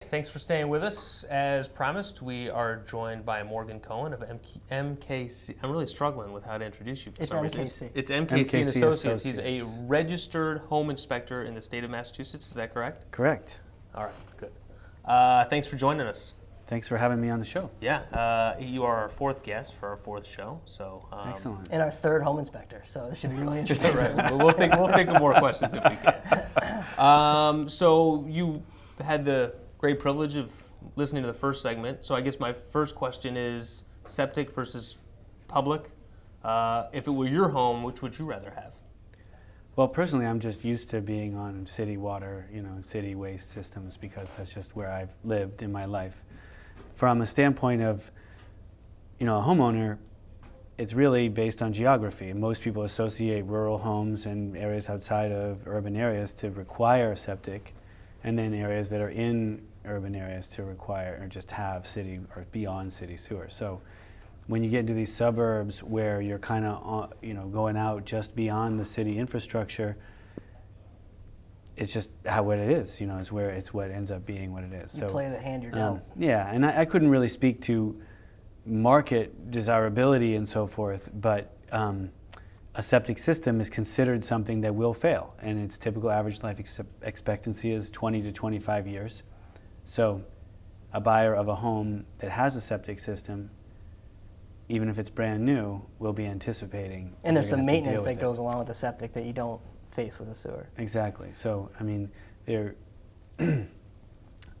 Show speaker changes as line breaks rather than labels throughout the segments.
Thanks for staying with us. As promised, we are joined by Morgan Cohen of MKC. I'm really struggling with how to introduce you for some reason. It's MKC and Associates. He's a registered home inspector in the state of Massachusetts. Is that correct?
Correct.
All right, good. Thanks for joining us.
Thanks for having me on the show.
Yeah, you are our fourth guest for our fourth show. So
excellent.
And our third home inspector. So this should be really interesting.
Right. We'll think of more questions if we can. So you had the great privilege of listening to the first segment. So I guess my first question is septic versus public. If it were your home, which would you rather have?
Well, personally, I'm just used to being on city water, city waste systems because that's just where I've lived in my life. From a standpoint of, a homeowner, it's really based on geography. Most people associate rural homes and areas outside of urban areas to require septic, and then areas that are in urban areas to require or just have city or beyond city sewer. So when you get into these suburbs where you're kind of going out just beyond the city infrastructure, it's just what it is. It's what ends up being what it is.
You play the hand you're dealt.
Yeah, and I couldn't really speak to market desirability and so forth, but a septic system is considered something that will fail, and its typical average life expectancy is 20 to 25 years. So a buyer of a home that has a septic system, even if it's brand new, will be anticipating.
And there's some maintenance that goes along with the septic that you don't face with a sewer.
Exactly. So, they're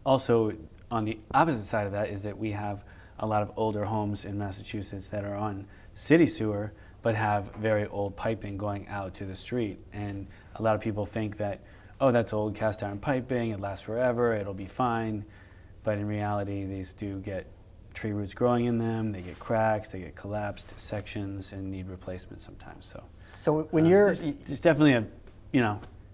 also on the opposite side of that is that we have a lot of older homes in Massachusetts that are on city sewer but have very old piping going out to the street. And a lot of people think that, oh, that's old cast iron piping, it lasts forever, it'll be fine. But in reality, these do get tree roots growing in them, they get cracks, they get collapsed sections and need replacement sometimes.
So when you're...
There's definitely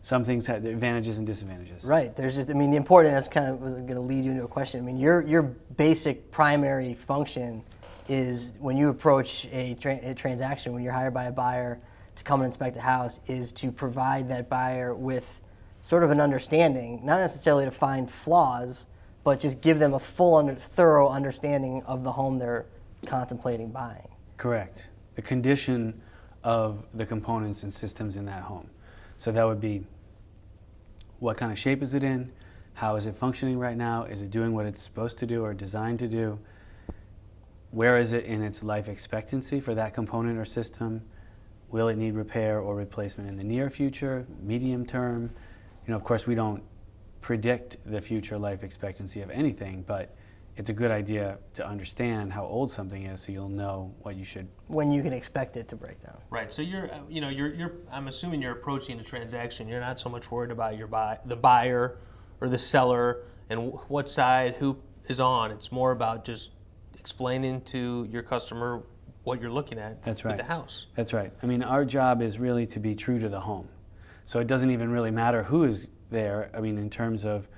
some things have advantages and disadvantages.
Right. There's just, the important, that's kind of was going to lead you into a question. Your basic primary function is when you approach a transaction, when you're hired by a buyer to come and inspect a house, is to provide that buyer with sort of an understanding, not necessarily to find flaws, but just give them a thorough understanding of the home they're contemplating buying.
Correct. The condition of the components and systems in that home. So that would be, what kind of shape is it in? How is it functioning right now? Is it doing what it's supposed to do or designed to do? Where is it in its life expectancy for that component or system? Will it need repair or replacement in the near future, medium term? Of course, we don't predict the future life expectancy of anything, but it's a good idea to understand how old something is so you'll know what you should...
When you can expect it to break down.
Right, so I'm assuming you're approaching a transaction, you're not so much worried about the buyer or the seller and what side, who is on. It's more about just explaining to your customer what you're looking at with the house.
That's right. Our job is really to be true to the home. So it doesn't even really matter who is there. In terms of,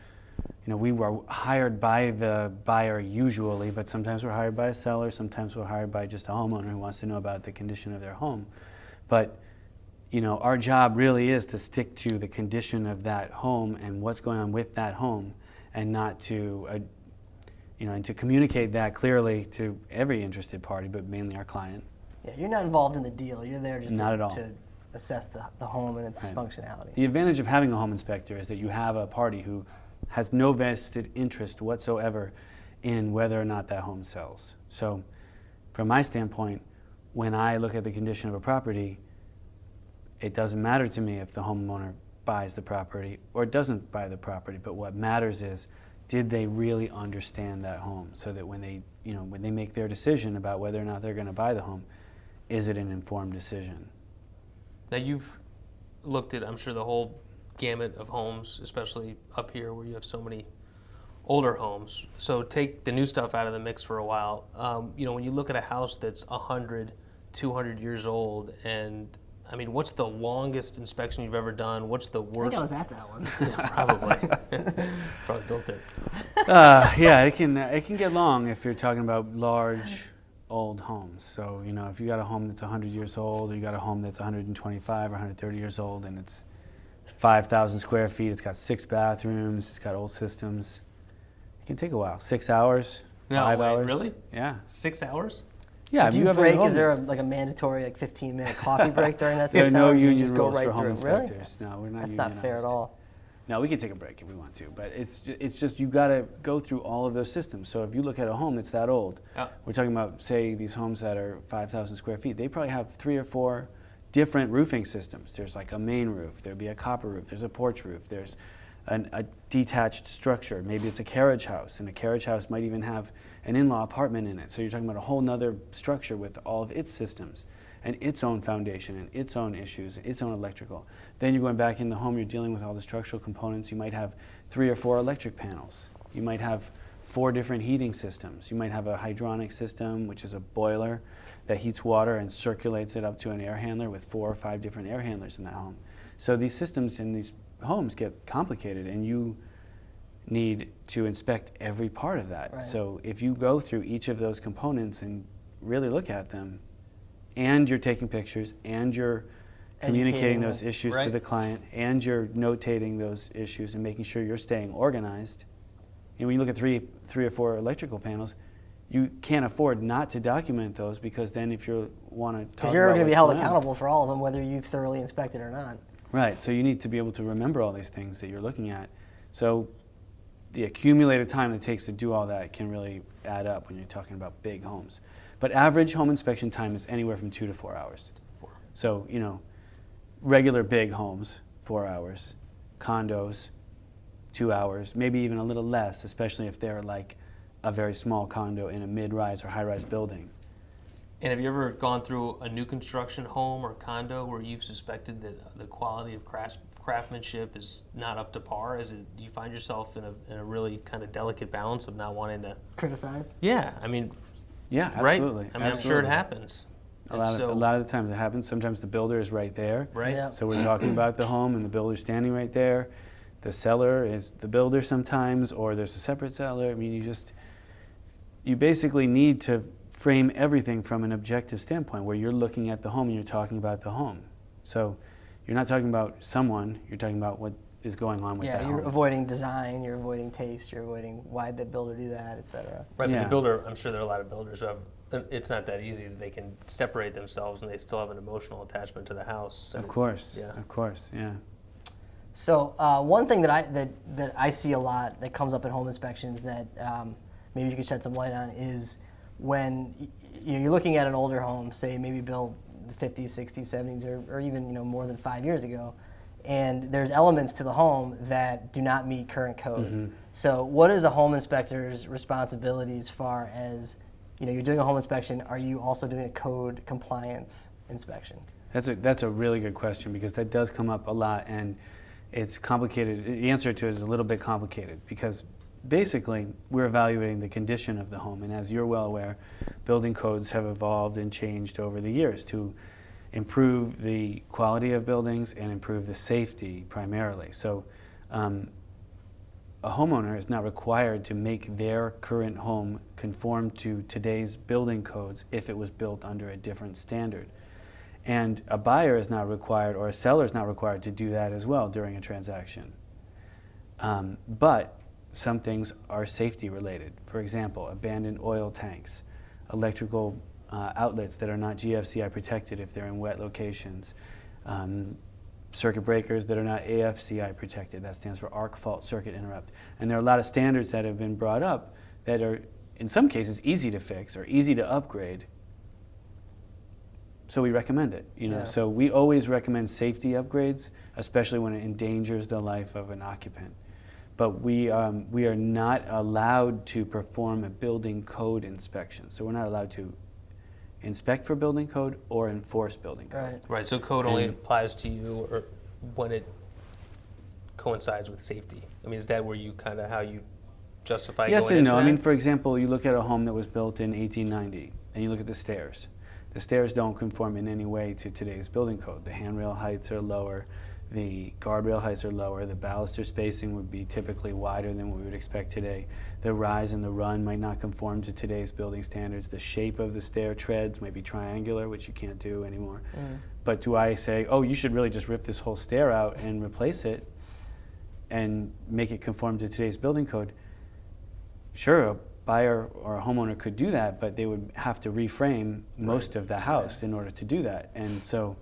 we were hired by the buyer usually, but sometimes we're hired by a seller, sometimes we're hired by just a homeowner who wants to know about the condition of their home. But, our job really is to stick to the condition of that home and what's going on with that home, and not to, and to communicate that clearly to every interested party, but mainly our client.
Yeah, you're not involved in the deal. You're there just
to
assess the home and its functionality.
The advantage of having a home inspector is that you have a party who has no vested interest whatsoever in whether or not that home sells. So from my standpoint, when I look at the condition of a property, it doesn't matter to me if the homeowner buys the property or doesn't buy the property, but what matters is, did they really understand that home, so that when they make their decision about whether or not they're going to buy the home, is it an informed decision?
Now you've looked at, I'm sure, the whole gamut of homes, especially up here where you have so many older homes. So take the new stuff out of the mix for a while. When you look at a house that's 100, 200 years old, and what's the longest inspection you've ever done? What's the worst?
I think I was at that one.
Yeah, probably. Probably built it.
Yeah, it can get long if you're talking about large old homes. So, if you got a home that's 100 years old, or you got a home that's 125 or 130 years old, and it's 5,000 square feet, it's got 6 bathrooms, it's got old systems, It can take a while. 6 hours,
No
5
way,
hours.
really?
Yeah.
6 hours?
Yeah.
Do
if
you
have a
break?
home
Is there
that's-
like a mandatory 15-minute coffee break during that
There
6
are no
hours? You
union
just go
rules
right
for home
through it? Really?
inspectors. No, we're not
That's not fair at
unionized.
all.
No, we can take a break if we want to, but it's just you got to go through all of those systems. So if you look at a home that's that old,
Yeah.
we're talking about, say, these homes that are 5,000 square feet, they probably have 3 or 4 different roofing systems. There's like a main roof, there'd be a copper roof, there's a porch roof, there's a detached structure. Maybe it's a carriage house, and a carriage house might even have an in-law apartment in it. So you're talking about a whole nother structure with all of its systems and its own foundation and its own issues, its own electrical. Then you're going back in the home, you're dealing with all the structural components. You might have 3 or 4 electric panels. You might have 4 different heating systems. You might have a hydronic system, which is a boiler that heats water and circulates it up to an air handler with 4 or 5 different air handlers in that home. So these systems in these homes get complicated, and you need to inspect every part of that.
Right.
So if you go through each of those components and really look at them, and you're taking pictures, and you're communicating
Educating
those
them.
issues to
Right.
the client, and you're notating those issues and making sure you're staying organized. And when you look at 3 or 4 electrical panels, you can't afford not to document those, because then if you want to talk
Because you're
about
going to be
what's
held
going on-
accountable for all of them, whether you've thoroughly inspected or not.
Right, so you need to be able to remember all these things that you're looking at. So the accumulated time it takes to do all that can really add up when you're talking about big homes. But average home inspection time is anywhere from 2 to 4 hours. So, regular big homes, 4 hours. Condos, 2 hours, maybe even a little less, especially if they're like a very small condo in a mid-rise or high-rise building.
And have you ever gone through a new construction home or condo where you've suspected that the quality of craftsmanship is not up to par? Do you find yourself in a really kind of delicate balance of not wanting to?
Criticize?
Yeah, I mean,
Yeah,
right?
absolutely.
I mean, I'm sure it
absolutely.
happens.
A
And
lot,
so-
of, a lot of the times it happens. Sometimes the builder is right there.
Right.
Yeah.
So we're talking about the home and the builder's standing right there. The seller is the builder sometimes, or there's a separate seller. I mean, you basically need to frame everything from an objective standpoint where you're looking at the home and you're talking about the home. So you're not talking about someone, you're talking about what is going on with
Yeah,
that
you're
home.
avoiding design, you're avoiding taste, you're avoiding why'd the builder do that, et cetera.
Right, but
Yeah.
the builder, I'm sure there are a lot of builders who have, it's not that easy that they can separate themselves and they still have an emotional attachment to the house.
Of course,
Yeah.
of course, yeah.
So one thing that I see a lot that comes up in home inspections that maybe you could shed some light on is when you're looking at an older home, say maybe built the 50s, 60s, 70s, or even more than 5 years ago, and there's elements to the home that do not meet current code.
Mm-hmm.
So what is a home inspector's responsibility as far as you're doing a home inspection? Are you also doing a code compliance inspection?
That's a really good question, because that does come up a lot, and it's complicated. The answer to it is a little bit complicated, because basically we're evaluating the condition of the home, and as you're well aware, building codes have evolved and changed over the years to improve the quality of buildings and improve the safety primarily. So a homeowner is not required to make their current home conform to today's building codes if it was built under a different standard. And a buyer is not required, or a seller is not required to do that as well during a transaction. But some things are safety related. For example, abandoned oil tanks, electrical outlets that are not GFCI protected if they're in wet locations, circuit breakers that are not AFCI protected. That stands for arc fault circuit interrupt. And there are a lot of standards that have been brought up that are, in some cases, easy to fix or easy to upgrade. So we recommend it.
Yeah.
So we always recommend safety upgrades, especially when it endangers the life of an occupant. But we are not allowed to perform a building code inspection. So we're not allowed to inspect for building code or enforce building code.
Right.
Right, so code only
And-
applies to you or when it coincides with safety. I mean, is that where you kind of, how you justify
Yes
going
and
into
no.
that?
I mean, for example, you look at a home that was built in 1890, and you look at the stairs. The stairs don't conform in any way to today's building code. The handrail heights are lower, the guardrail heights are lower, the baluster spacing would be typically wider than what we would expect today. The rise and the run might not conform to today's building standards. The shape of the stair treads might be triangular, which you can't do anymore. But do I say, oh, you should really just rip this whole stair out and replace it and make it conform to today's building code? sure, a buyer or a homeowner could do that, but they would have to reframe most of the house in order to do that. And so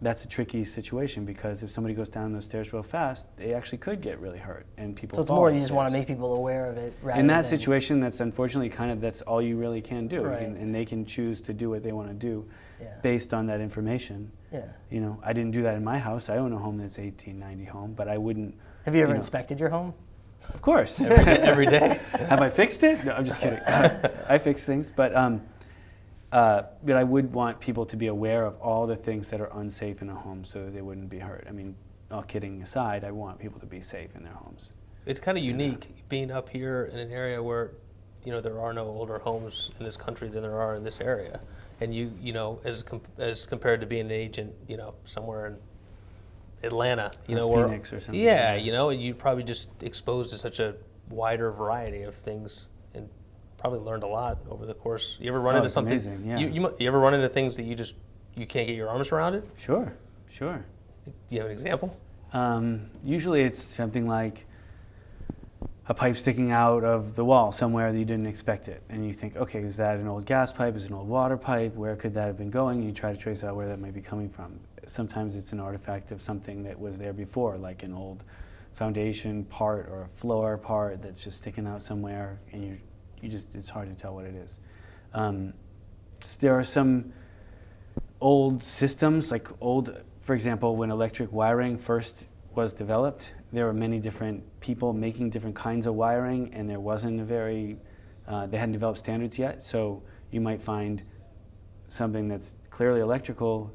that's a tricky situation, because if somebody goes down those stairs real fast, they actually could get really hurt, and people
So it's
fall
more
up
you just want to
stairs.
make people aware of it. Rather
In that
than,
situation, that's unfortunately that's all you really can do,
Right.
and they can choose to do what they want to do
Yeah.
based on that information.
Yeah.
You know, I didn't do that in my house. I own a home that's 1890 home, but I wouldn't.
Have you ever
know.
inspected your home?
Of course.
Every day.
Have I fixed it? No, I'm just kidding. I fix things, but I would want people to be aware of all the things that are unsafe in a home, so that they wouldn't be hurt. I mean, all kidding aside, I want people to be safe in their homes.
It's kind of unique being up here in an area where, you know, there are no older homes in this country than there are in this area, and you know, as compared to being an agent, you know, somewhere in Atlanta, you
Or
know, or
Phoenix or something.
yeah, you know, and you're probably just exposed to such a wider variety of things, and probably learned a lot over the course. You ever run into
it's
something?
amazing, yeah.
You ever run into things that you can't get your arms around it?
Sure.
Do you have an example?
Usually it's something like a pipe sticking out of the wall somewhere that you didn't expect it. And you think, okay, is that an old gas pipe? Is it an old water pipe? Where could that have been going? And you try to trace out where that might be coming from. Sometimes it's an artifact of something that was there before, like an old foundation part or a floor part that's just sticking out somewhere, and it's hard to tell what it is. There are some old systems, for example, when electric wiring first was developed, there were many different people making different kinds of wiring, and there wasn't they hadn't developed standards yet, so you might find something that's clearly electrical.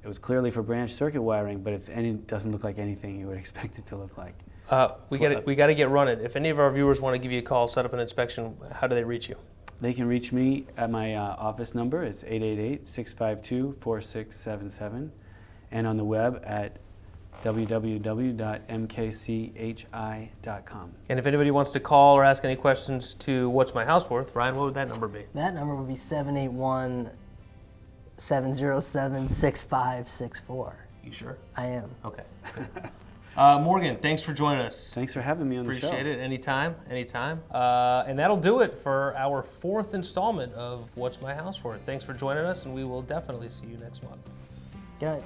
It was clearly for branch circuit wiring, but it doesn't look like anything you would expect it to look like.
We got to get running. If any of our viewers want to give you a call, set up an inspection, how do they reach you?
They can reach me at my office number. It's 888-652-4677, and on the web at www.mkchi.com.
And if anybody wants to call or ask any questions to What's My House Worth, Ryan, what would that number be?
That number would be 781-707-6564.
You sure?
I am.
Okay. Morgan, thanks for joining us.
Thanks for having me on the show.
Appreciate it. Anytime. And that'll do it for our 4th installment of What's My House Worth. Thanks for joining us, and we will definitely see you next month.
Good night.